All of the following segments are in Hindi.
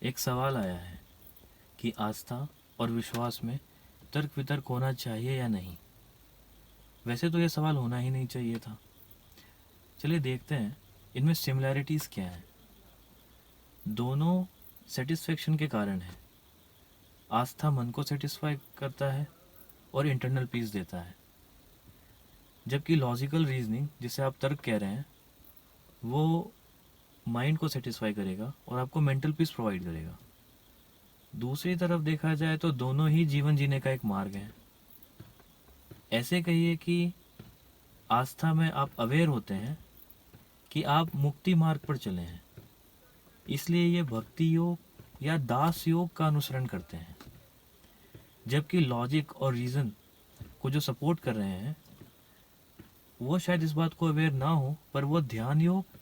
एक सवाल आया है कि आस्था और विश्वास में तर्क वितर्क होना चाहिए या नहीं। वैसे तो ये सवाल होना ही नहीं चाहिए था। चलिए देखते हैं इनमें सिमिलैरिटीज़ क्या हैं। दोनों सेटिस्फेक्शन के कारण है। आस्था मन को सेटिस्फाई करता है और इंटरनल पीस देता है, जबकि लॉजिकल रीजनिंग, जिसे आप तर्क कह रहे हैं, वो माइंड को सेटिस्फाई करेगा और आपको मेंटल पीस प्रोवाइड करेगा। दूसरी तरफ देखा जाए तो दोनों ही जीवन जीने का एक मार्ग है। ऐसे कहिए कि आस्था में आप अवेयर होते हैं कि आप मुक्ति मार्ग पर चले हैं, इसलिए ये भक्ति योग या दास योग का अनुसरण करते हैं। जबकि लॉजिक और रीज़न को जो सपोर्ट कर रहे हैं वो शायद इस बात को अवेयर ना हो, पर वो ध्यान योग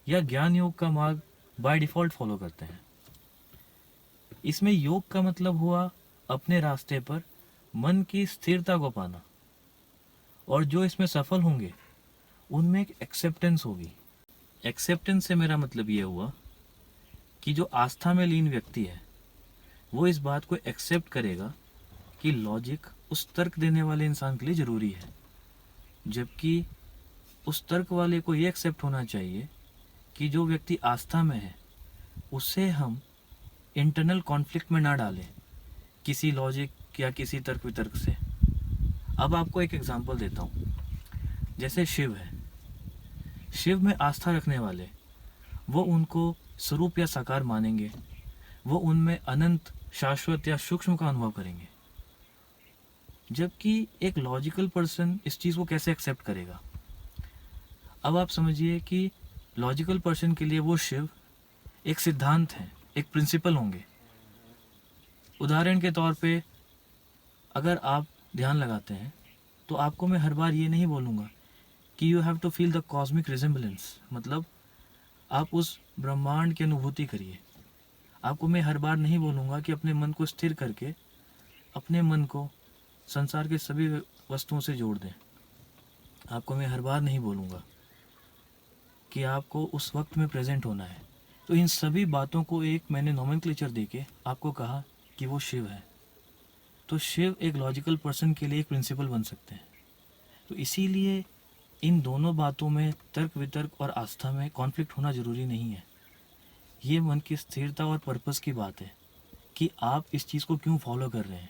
या ज्ञान योग का मार्ग बाय डिफ़ॉल्ट फॉलो करते हैं। इसमें योग का मतलब हुआ अपने रास्ते पर मन की स्थिरता को पाना, और जो इसमें सफल होंगे उनमें एक एक्सेप्टेंस होगी। एक्सेप्टेंस से मेरा मतलब ये हुआ कि जो आस्था में लीन व्यक्ति है वो इस बात को एक्सेप्ट करेगा कि लॉजिक उस तर्क देने वाले इंसान के लिए ज़रूरी है, जबकि उस तर्क वाले को ये एक्सेप्ट होना चाहिए कि जो व्यक्ति आस्था में है उसे हम इंटरनल कॉन्फ्लिक्ट में ना डालें किसी लॉजिक या किसी तर्क वितर्क से। अब आपको एक एग्जांपल देता हूँ। जैसे शिव है, शिव में आस्था रखने वाले वो उनको स्वरूप या साकार मानेंगे, वो उनमें अनंत, शाश्वत या सूक्ष्म का अनुभव करेंगे। जबकि एक लॉजिकल पर्सन इस चीज़ को कैसे एक्सेप्ट करेगा। अब आप समझिए कि लॉजिकल पर्सन के लिए वो शिव एक सिद्धांत है, एक प्रिंसिपल होंगे। उदाहरण के तौर पे अगर आप ध्यान लगाते हैं तो आपको मैं हर बार ये नहीं बोलूँगा कि you have to feel the cosmic resemblance, मतलब आप उस ब्रह्मांड की अनुभूति करिए। आपको मैं हर बार नहीं बोलूँगा कि अपने मन को स्थिर करके अपने मन को संसार के सभी वस्तुओं से जोड़ दें। आपको मैं हर बार नहीं बोलूँगा कि आपको उस वक्त में प्रेजेंट होना है। तो इन सभी बातों को एक मैंने नोमेनक्लेचर देके आपको कहा कि वो शिव है। तो शिव एक लॉजिकल पर्सन के लिए एक प्रिंसिपल बन सकते हैं। तो इसीलिए इन दोनों बातों में, तर्क वितर्क और आस्था में कॉन्फ्लिक्ट होना ज़रूरी नहीं है। ये मन की स्थिरता और पर्पस की बात है कि आप इस चीज़ को क्यों फॉलो कर रहे हैं।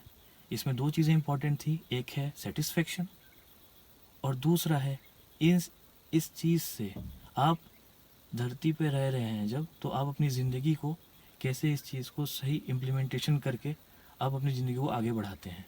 इसमें दो चीज़ें इंपॉर्टेंट थी, एक है सेटिस्फेक्शन और दूसरा है इस चीज़ से आप धरती पे रह रहे हैं जब, तो आप अपनी ज़िंदगी को कैसे इस चीज़ को सही इम्प्लीमेंटेशन करके आप अपनी ज़िंदगी को आगे बढ़ाते हैं।